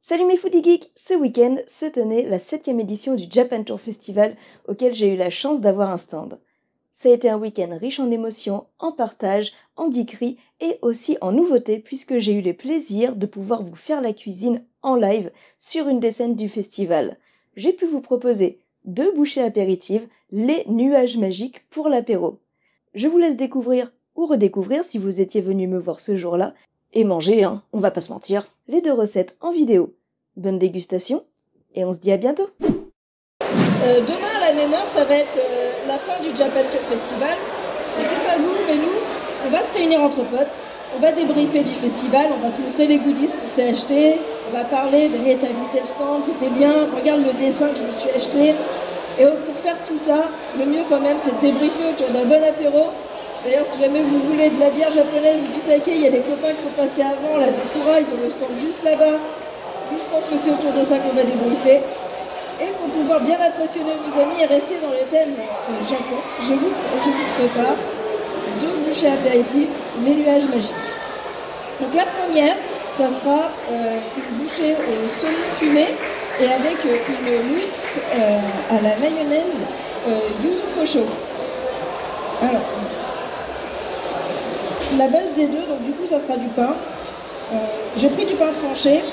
Salut mes foodie geeks! Ce week-end se tenait la 7e édition du Japan Tour Festival auquel j'ai eu la chance d'avoir un stand. Ça a été un week-end riche en émotions, en partage, en geekerie et aussi en nouveautés puisque j'ai eu le plaisir de pouvoir vous faire la cuisine en live sur une des scènes du festival. J'ai pu vous proposer 2 bouchées apéritives, les nuages magiques pour l'apéro. Je vous laisse découvrir ou redécouvrir si vous étiez venu me voir ce jour-là. Et manger, hein, on va pas se mentir. Les 2 recettes en vidéo. Bonne dégustation, et on se dit à bientôt. Demain à la même heure, ça va être la fin du Japan Tour Festival. Je sais pas vous, mais nous, on va se réunir entre potes, on va débriefer du festival, on va se montrer les goodies qu'on s'est achetés, on va parler de « Hey, t'as vu tel stand, c'était bien, regarde le dessin que je me suis acheté ». Et pour faire tout ça, le mieux quand même, c'est de débriefer autour d'un bon apéro. D'ailleurs, si jamais vous voulez de la bière japonaise ou du saké, il y a des copains qui sont passés avant, là, de Kura, ils ont le stand juste là-bas. Nous, je pense que c'est autour de ça qu'on va débriefer. Et pour pouvoir bien impressionner vos amis et rester dans le thème Japon, je vous prépare 2 bouchées apéritives, les nuages magiques. Donc la première, ça sera une bouchée au saumon fumé et avec une mousse à la mayonnaise yuzu kosho. Alors, la base des deux, donc du coup ça sera du pain. J'ai pris du pain tranché.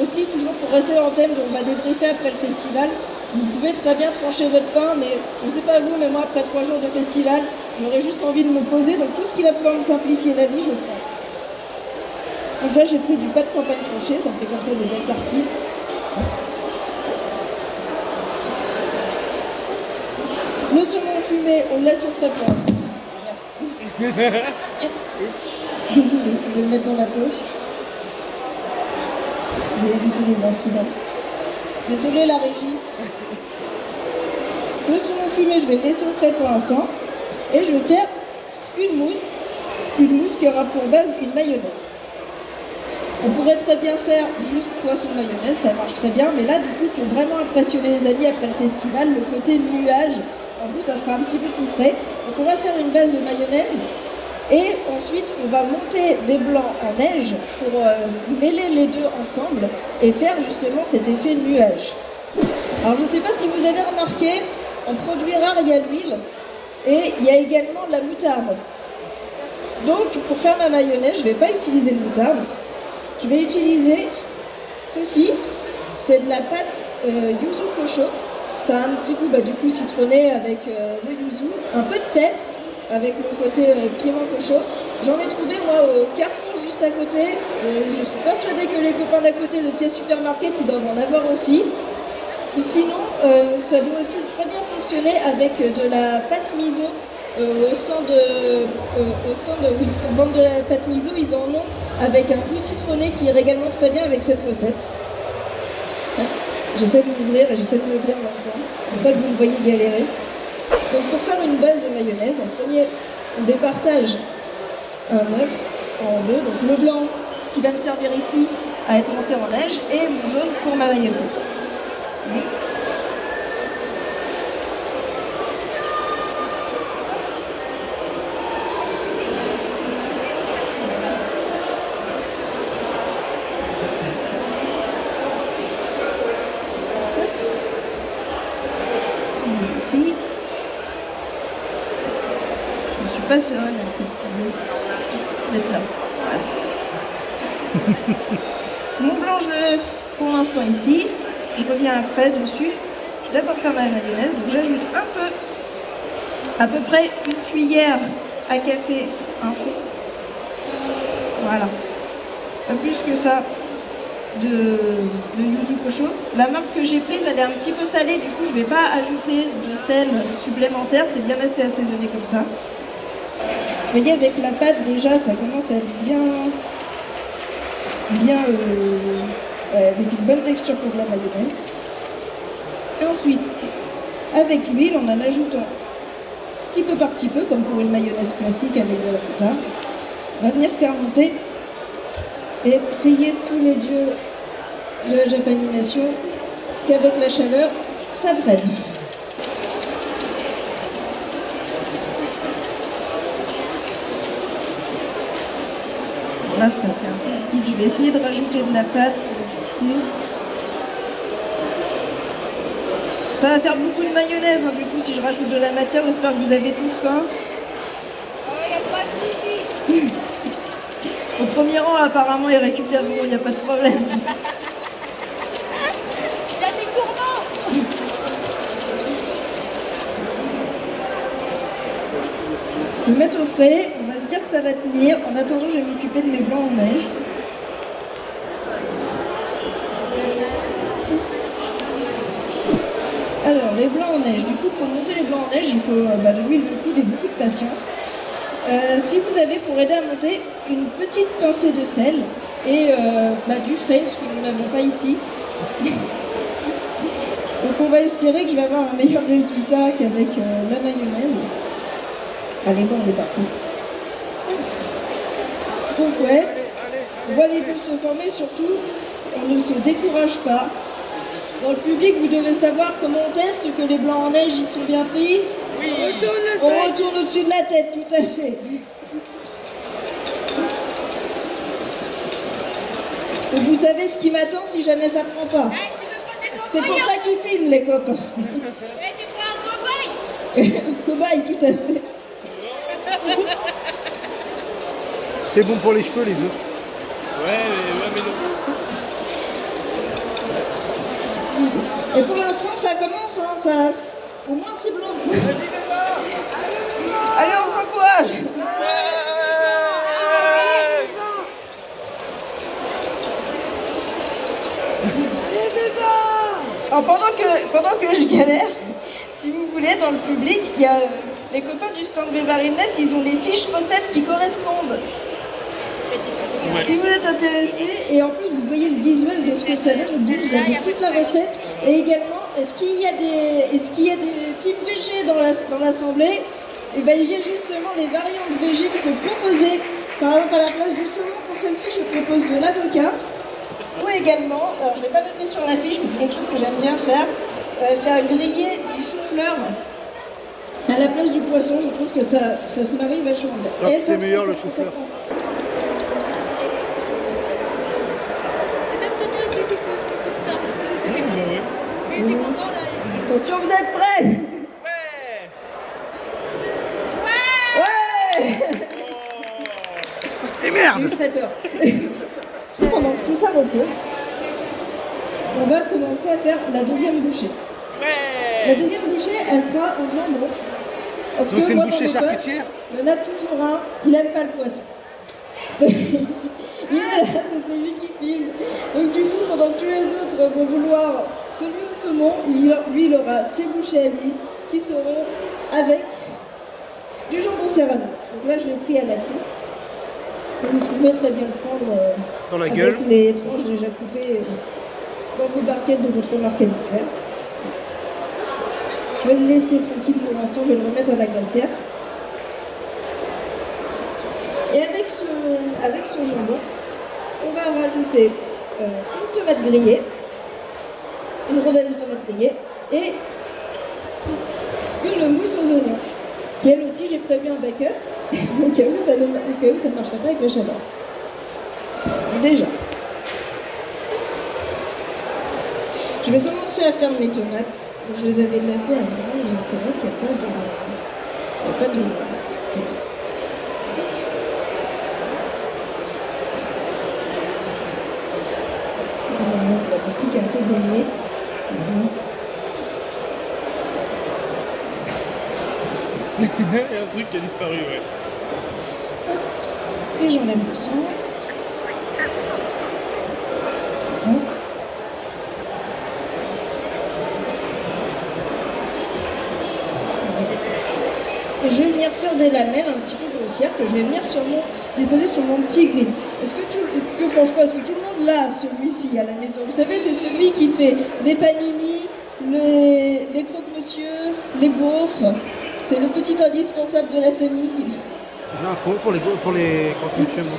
Aussi, toujours pour rester dans le thème dont on va débriefer après le festival, vous pouvez très bien trancher votre pain, mais je ne sais pas vous, mais moi après 3 jours de festival, j'aurais juste envie de me poser, donc tout ce qui va pouvoir me simplifier la vie, je prends. Donc là j'ai pris du pain de campagne tranché, ça me fait comme ça des belles tartines. Le saumon fumé, on le laisse au frais pour l'instant. Désolé, je vais le mettre dans la poche. Je vais éviter les incidents. Désolé la régie. Le saumon fumé, je vais le laisser au frais pour l'instant. Et je vais faire une mousse qui aura pour base une mayonnaise. On pourrait très bien faire juste poisson mayonnaise, ça marche très bien. Mais là, du coup, pour vraiment impressionner les amis après le festival, le côté nuage, en plus, ça sera un petit peu plus frais. Donc on va faire une base de mayonnaise. Et ensuite, on va monter des blancs en neige pour mêler les deux ensemble et faire justement cet effet nuage. Alors, je ne sais pas si vous avez remarqué, en produit rare, il y a l'huile et il y a également la moutarde. Donc, pour faire ma mayonnaise, je ne vais pas utiliser de moutarde. Je vais utiliser ceci. C'est de la pâte yuzu kosho. Ça a un petit goût du coup citronné avec le yuzu, un peu de peps, avec le côté piment kosho. J'en ai trouvé moi au Carrefour juste à côté. Je suis persuadée que les copains d'à côté de tes supermarkets ils doivent en avoir aussi. Sinon, ça doit aussi très bien fonctionner avec de la pâte miso. Au stand vente de la pâte miso, ils en ont avec un goût citronné qui irait également très bien avec cette recette. J'essaie de m'ouvrir et j'essaie de me ouvrir en même temps. Pour pas que vous me voyez galérer. Donc pour faire une base de mayonnaise, en premier, on départage un œuf en 2, donc le blanc qui va me servir ici à être monté en neige et mon jaune pour ma mayonnaise. Ici. Je ne suis pas sereine un petit peu d'être là. Voilà. Mon blanc, je le laisse pour l'instant ici. Je reviens après dessus. Je vais d'abord faire ma mayonnaise. Donc j'ajoute un peu, à peu près une cuillère à café, un fond. Voilà. Pas plus que ça de yuzu kosho. La marque que j'ai prise, elle est un petit peu salée. Du coup, je ne vais pas ajouter de sel supplémentaire. C'est bien assez assaisonné comme ça. Vous voyez, avec la pâte, déjà, ça commence à être avec une bonne texture pour de la mayonnaise. Et ensuite, avec l'huile, on en ajoute petit peu par petit peu, comme pour une mayonnaise classique avec de la moutarde. On va venir faire monter et prier tous les dieux de la Japanimation qu'avec la chaleur, ça prenne. Là, ça fait un peu liquide. Je vais essayer de rajouter de la pâte. Je sais. Ça va faire beaucoup de mayonnaise, hein, du coup, si je rajoute de la matière. J'espère que vous avez tous faim. Au premier rang, apparemment, ils récupèrent, il n'y a pas de problème. Il y a des gourmands. Je vais mettre au frais, on va se dire que ça va tenir. En attendant, je vais m'occuper de mes blancs en neige. Alors, les blancs en neige. Du coup, pour monter les blancs en neige, il faut de l'huile, du coude et beaucoup de patience. Si vous avez, pour aider à monter, une petite pincée de sel et du frais, parce que nous n'avons pas ici. Donc on va espérer que je vais avoir un meilleur résultat qu'avec la mayonnaise. Allez, bon, on est parti. On fouette. On voit les bulles se former, surtout, on ne se décourage pas. Dans le public, vous devez savoir comment on teste que les blancs en neige y sont bien pris. Oui, on retourne au-dessus de la tête, tout à fait. Donc vous savez ce qui m'attend si jamais ça prend pas. C'est pour ça qu'ils filment, les copains. Cobaye, tout à fait. C'est bon pour les cheveux, les œufs. Ouais, mais non. Et pour l'instant, ça commence, hein, ça... au moins c'est blanc. Allez, on s'encourage. Alors pendant que je galère, si vous voulez, dans le public, il y a les copains du stand Bevarines, ils ont les fiches recettes qui correspondent. Si vous êtes intéressé, et en plus vous voyez le visuel de ce que ça donne, vous avez toute la recette. Et également, est-ce qu'il y a des types VG dans l'assemblée? Et bien il y a justement les variantes VG qui sont proposées. Par exemple, à la place du saumon, pour celle-ci, je propose de l'avocat. Ou également, alors je ne l'ai pas noté sur la fiche, mais c'est quelque chose que j'aime bien faire, faire griller du chou-fleur à la place du poisson. Je trouve que ça se marie vachement bien. C'est meilleur le chou-fleur. Attention, vous êtes prêts? Ouais. Ouais. Et merde! J'ai eu très peur. Pendant que tout ça repose, on va commencer à faire la deuxième bouchée. Ouais. La deuxième bouchée, elle sera au jambon. Parce Donc que c'est une moi, dans bouchée mes potes, charcutière? il y en a toujours un, il n'aime pas le poisson. Il est là, c'est celui qui filme. Donc du coup, pendant que tous les autres vont vouloir celui au saumon, lui, il aura ses bouchées à lui, qui seront avec du jambon serrano. Donc là, je l'ai pris à la coupe. Vous pouvez très bien le prendre Dans la avec gueule. les tranches déjà coupées dans vos barquettes de votre marque habituelle. Je vais le laisser tranquille pour l'instant, je vais le remettre à la glacière. Et avec ce jambon, on va rajouter une tomate grillée, une rondelle de tomate grillée et une mousse aux oignons, qui elle aussi j'ai prévu un backup, au cas où ça ne marcherait pas avec le chaleur. Déjà. Je vais commencer à faire mes tomates. Je les avais lavées avant, et c'est vrai qu'il n'y a pas de... La partie qui est un peu baignée. Il y a un truc qui a disparu, ouais. Et j'enlève le centre. Hein. Et je vais venir faire des lamelles un petit peu grossières que je vais venir déposer sur mon petit grill. Franchement, est-ce que tout le monde l'a, celui-ci, à la maison? Vous savez, c'est celui qui fait les panini, les croque-monsieur, les gaufres. C'est le petit indispensable de la famille. J'ai un fond pour les croque-monsieur, moi.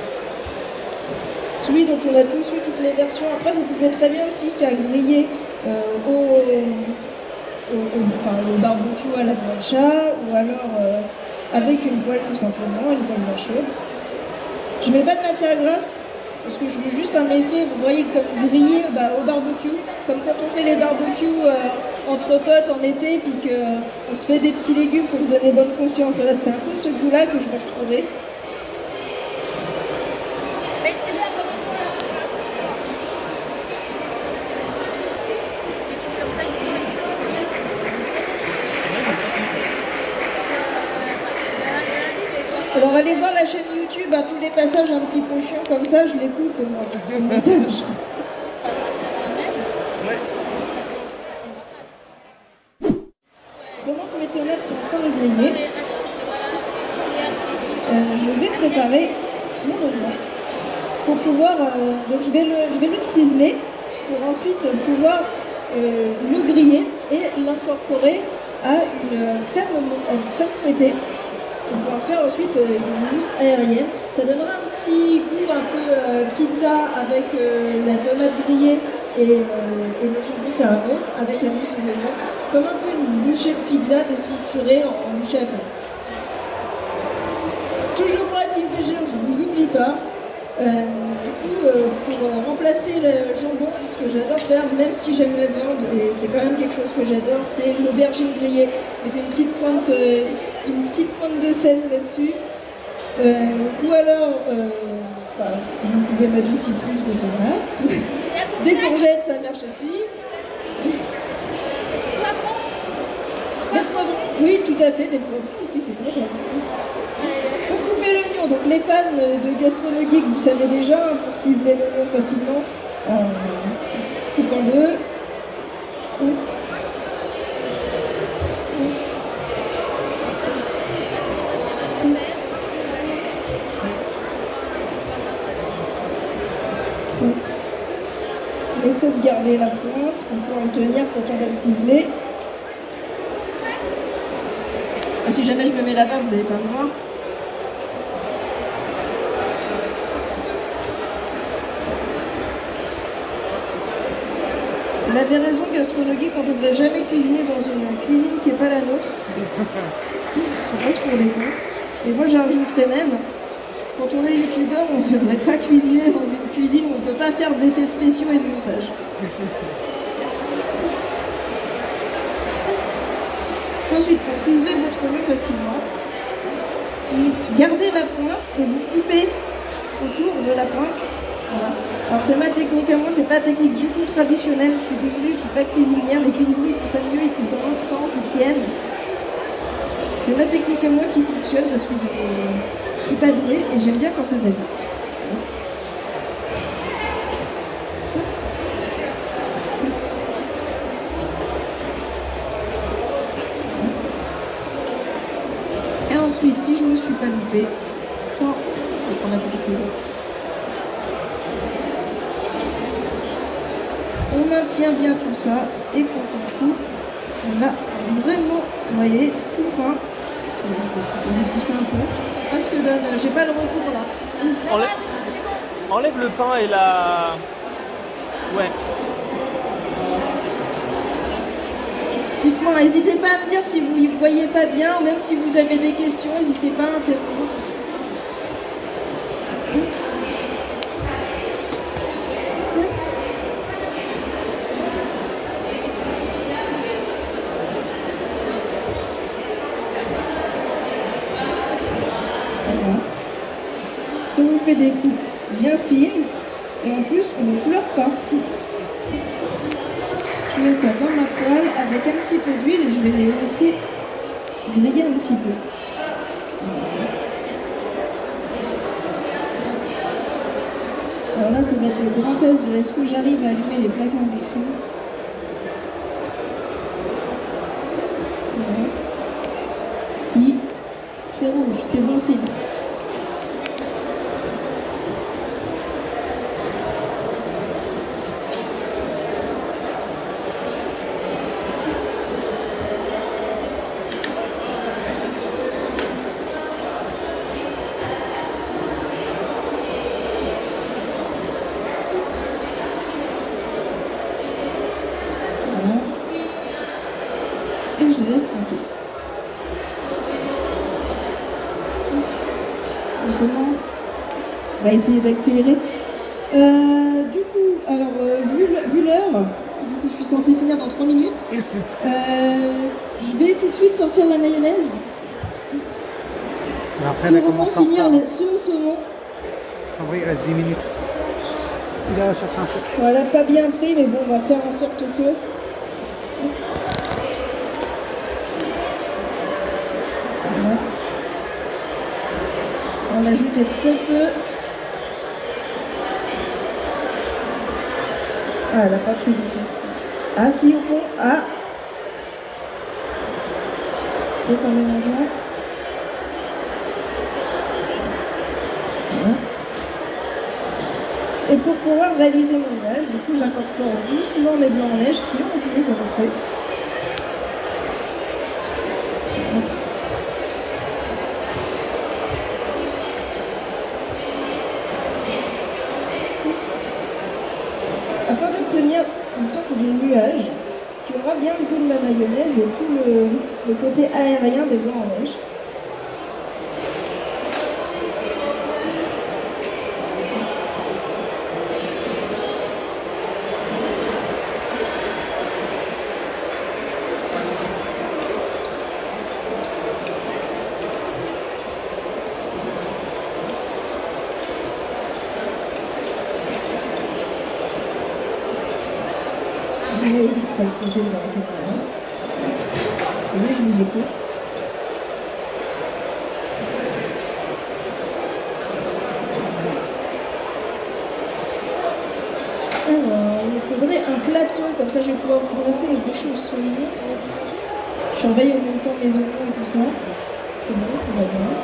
Celui dont on a tous eu toutes les versions. Après, vous pouvez très bien aussi faire griller au barbecue à la plancha, ou alors avec une poêle tout simplement, une poêle bien chaude. Je mets pas de matière grasse parce que je veux juste un effet, vous voyez, comme grillé au barbecue, comme quand on fait les barbecues entre potes en été, puis qu'on se fait des petits légumes pour se donner bonne conscience. Voilà, c'est un peu ce goût-là que je veux retrouver. Alors allez voir la chaîne YouTube, à tous les passages un petit peu chiants comme ça, je les coupe moi, au montage. Pendant que mes tomates sont en train de griller, je vais préparer mon oignon pour pouvoir, donc je vais le ciseler pour ensuite pouvoir le griller et l'incorporer à une crème fouettée. On pourra faire ensuite une mousse aérienne. Ça donnera un petit goût un peu pizza avec la tomate grillée et le jambon serrano avec la mousse aux oignons. Comme un peu une bouchée de pizza déstructurée en bouchée à pain. Toujours pour la team végé, je ne vous oublie pas. Pour remplacer le jambon, ce que j'adore faire, même si j'aime la viande, et c'est quand même quelque chose que j'adore, c'est l'aubergine grillée. Mettez une petite pointe de sel là-dessus. Ou alors, vous pouvez mettre aussi plus de tomates. Des courgettes, ça marche aussi. Des poivrons. Oui, tout à fait, des poivrons aussi, c'est très bon. Pour couper l'oignon, donc les fans de Gastrono Geek, vous savez déjà, pour ciseler l'oignon facilement, coupe en deux. On essaie de garder la pointe pour pouvoir le tenir quand on va ciseler. Si jamais je me mets là-bas, vous n'allez pas me voir. Vous avez raison, Gastrono Geek, on ne devrait jamais cuisiner dans une cuisine qui n'est pas la nôtre. On passe pour des cons. Et moi, j'ajouterais même, quand on est youtubeur, on ne devrait pas cuisiner dans une cuisine où on ne peut pas faire d'effets spéciaux et de montage. Ensuite, pour ciseler votre oignon facilement, gardez la pointe et vous coupez autour de la pointe. Voilà. Alors c'est ma technique à moi, c'est pas technique du tout traditionnelle, je suis désolée, je suis pas cuisinière, les cuisiniers ils font ça mieux, ils coupent dans l'autre sens, ils tiennent. C'est ma technique à moi qui fonctionne parce que je suis pas douée et j'aime bien quand ça va vite. Et ensuite, si je me suis pas loupée, je vais prendre un petit peu d'eau. On maintient bien tout ça et quand on coupe, on a vraiment, vous voyez, tout fin. Je vais pousser un peu. Parce que donne, j'ai pas le retour là. Enlève le pain et la... Ouais. Dites-moi, n'hésitez pas à me dire si vous ne voyez pas bien ou même si vous avez des questions, n'hésitez pas à intervenir. Ça vous fait des coupes bien fines et en plus on ne pleure pas. Je mets ça dans ma poêle avec un petit peu d'huile et je vais les laisser griller un petit peu. Alors là ça va être le grand test de est-ce que j'arrive à allumer les plaques en dessous. Voilà. Si, c'est rouge, c'est bon signe. Et je le laisse tranquille. Donc comment on va essayer d'accélérer. Du coup, alors, vu l'heure, du coup, je suis censée finir dans 3 minutes. Je vais tout de suite sortir la mayonnaise. Mais après, elle Pour au moins commence en finir retard. ceux au saumon. En vrai, il reste 10 minutes. Il a cherché un truc. Voilà, pas bien pris, mais bon, on va faire en sorte que. Voilà. On va ajouter très peu. Ah, elle n'a pas pris du tout. Ah, si, au fond. Ah. Peut-être en mélangeant. Voilà. Et pour pouvoir réaliser mon nuage, du coup, j'incorpore doucement mes blancs en neige qui ont tenu mon truc. Afin d'obtenir une sorte de nuage qui aura bien le goût de ma mayonnaise et tout le côté aérien des blancs en neige. Vous voyez qu'il faut le poser dans la caméra. Vous voyez, je vous écoute. Alors, il me faudrait un plateau, comme ça je vais pouvoir vous dresser les bouchées au saumon. Je surveille en même temps mes oignons et tout ça. C'est bon, tout va bien.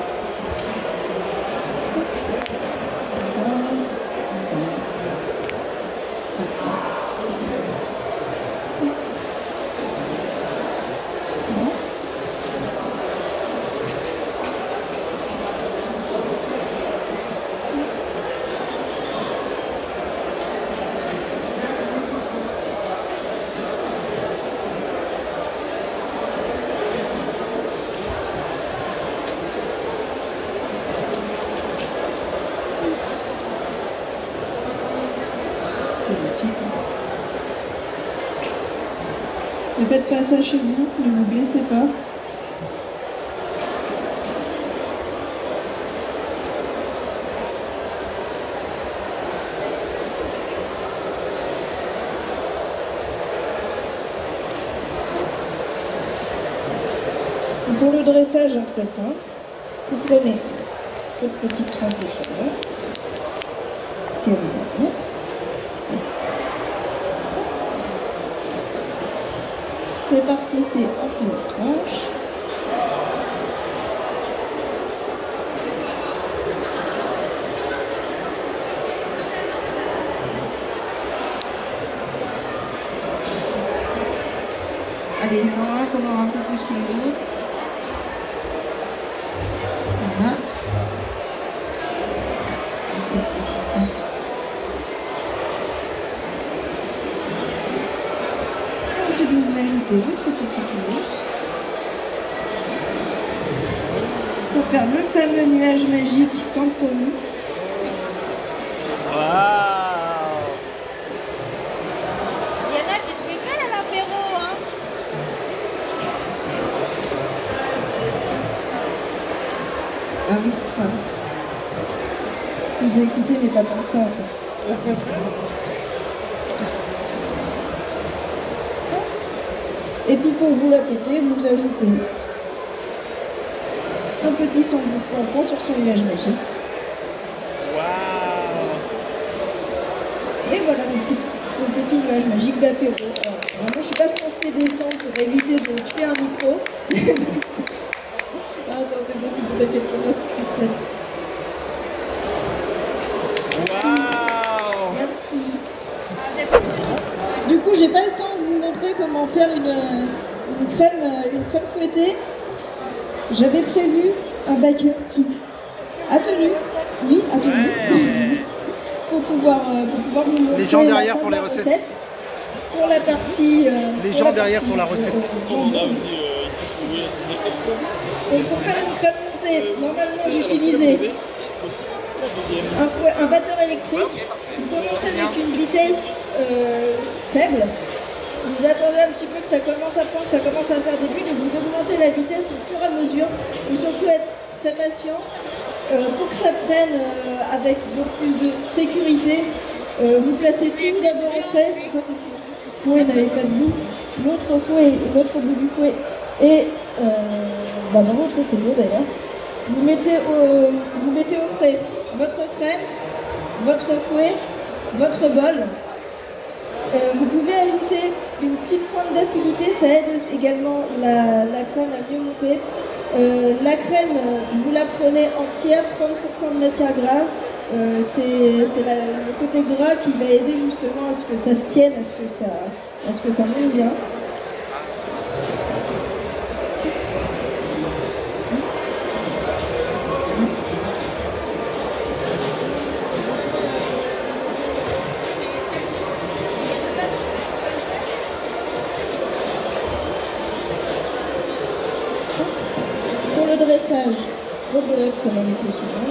Ne faites pas ça chez vous, ne vous blessez pas. Pour le dressage, très simple, vous prenez votre petite tranche de chocolat, si elle est bien. Répartissez entre les tranches. Allez, il y en aura un qu'on aura un peu plus que les autres. Voilà. C'est frustrant. Ensuite, vous venez ajouter votre petite mousse pour faire le fameux nuage magique tant promis. Waouh! Yana, tu te fais à l'apéro, hein? Ah oui, enfin. Vous avez écouté, mais pas tant que ça en fait. Et puis pour vous la péter, vous ajoutez un petit sandwich qu'on prend sur son nuage magique. Waouh! Et voilà mon petit nuage magique d'apéro. Alors, vraiment, je ne suis pas censée descendre pour éviter de tuer un micro. Ah non, c'est bon, c'est bon, t'inquiète pas, merci Christelle. Waouh! Merci. Du coup, j'ai pas le temps de vous montrer comment faire une crème fouettée. J'avais prévu un baker qui a tenu, oui, a tenu, Ouais. pour pouvoir vous montrer Les gens derrière la fin pour de les la recettes. recette. Pour la partie. Les gens derrière pour la recette. On a aussi ici, si vous voulez. Donc pour faire une crème montée, normalement j'utilisais un batteur électrique. Vous commencez avec une vitesse faible. Vous attendez un petit peu que ça commence à prendre, que ça commence à faire des bulles, et vous augmentez la vitesse au fur et à mesure. Il faut surtout être très patient pour que ça prenne avec plus de sécurité. Vous placez tout d'abord au frais, c'est pour ça que le fouet n'avait pas de bout. L'autre bout du fouet est dans votre frigo d'ailleurs. Vous mettez au frais votre crème, votre fouet, votre bol. Vous pouvez ajouter une petite pointe d'acidité, ça aide également la crème à mieux monter. La crème, vous la prenez entière, 30% de matière grasse. C'est le côté gras qui va aider justement à ce que ça se tienne, à ce que ça monte bien. Pour le dressage, rebelote comme avec le souvent.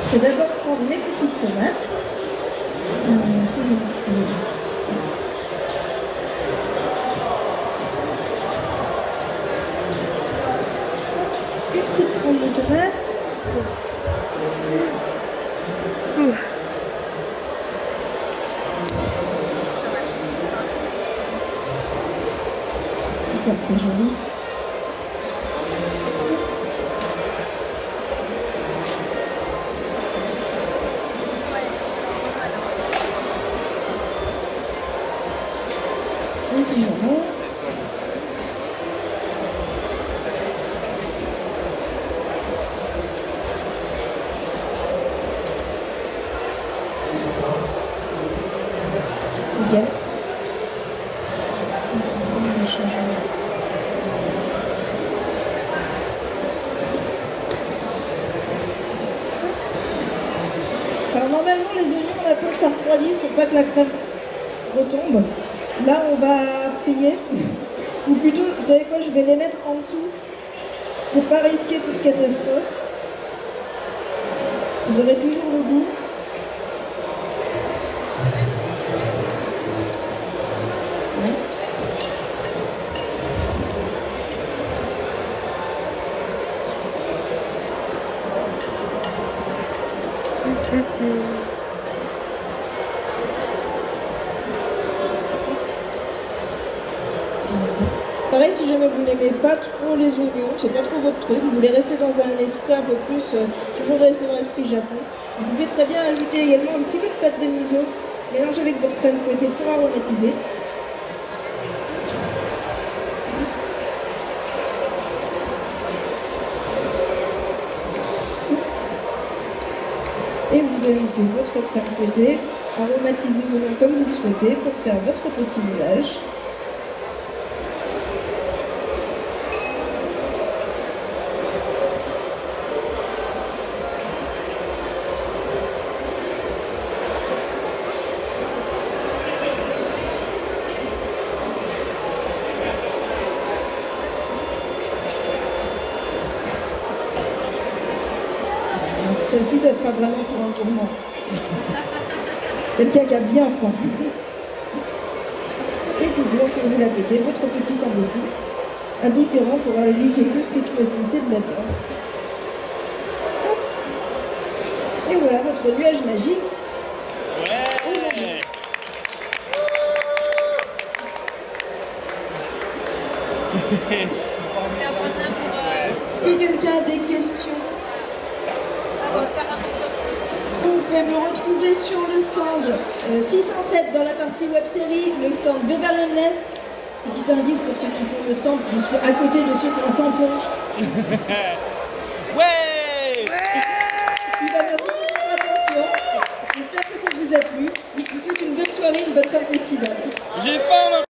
Je vais d'abord prendre mes petites tomates. Est-ce que je vais retrouver? Une petite tranche de tomate. Je vais faire ça joli. Un petit jambon. Nickel. On va changer. Alors normalement les oignons on attend que ça refroidisse pour pas que la crème retombe. Là on va plier, ou plutôt vous savez quoi, je vais les mettre en dessous pour pas risquer toute catastrophe. Vous aurez toujours le goût. Pareil, si jamais vous n'aimez pas trop les oignons, c'est pas trop votre truc, vous voulez rester dans un esprit un peu plus, toujours rester dans l'esprit Japon, vous pouvez très bien ajouter également un petit peu de pâte de miso, mélangée avec votre crème fouettée pour aromatiser. Et vous ajoutez votre crème fouettée, aromatisez vous comme vous le souhaitez pour faire votre petit moulage. Celle-ci, ça sera vraiment pour un gourmand. Quelqu'un qui a bien faim. Et toujours, quand vous la pétez, votre petit samboku, indifférent pour indiquer que cette fois-ci, c'est de la viande. Hop. Et voilà votre nuage magique. Ouais. Est-ce que quelqu'un a des questions? Vous pouvez me retrouver sur le stand 607 dans la partie web série, le stand Beverly. Petit indice pour ceux qui font le stand, je suis à côté de ceux qui ont un tampon. Ouais. Merci pour votre attention. J'espère que ça vous a plu. Je vous souhaite une bonne soirée, une bonne fin de festival. J'ai faim.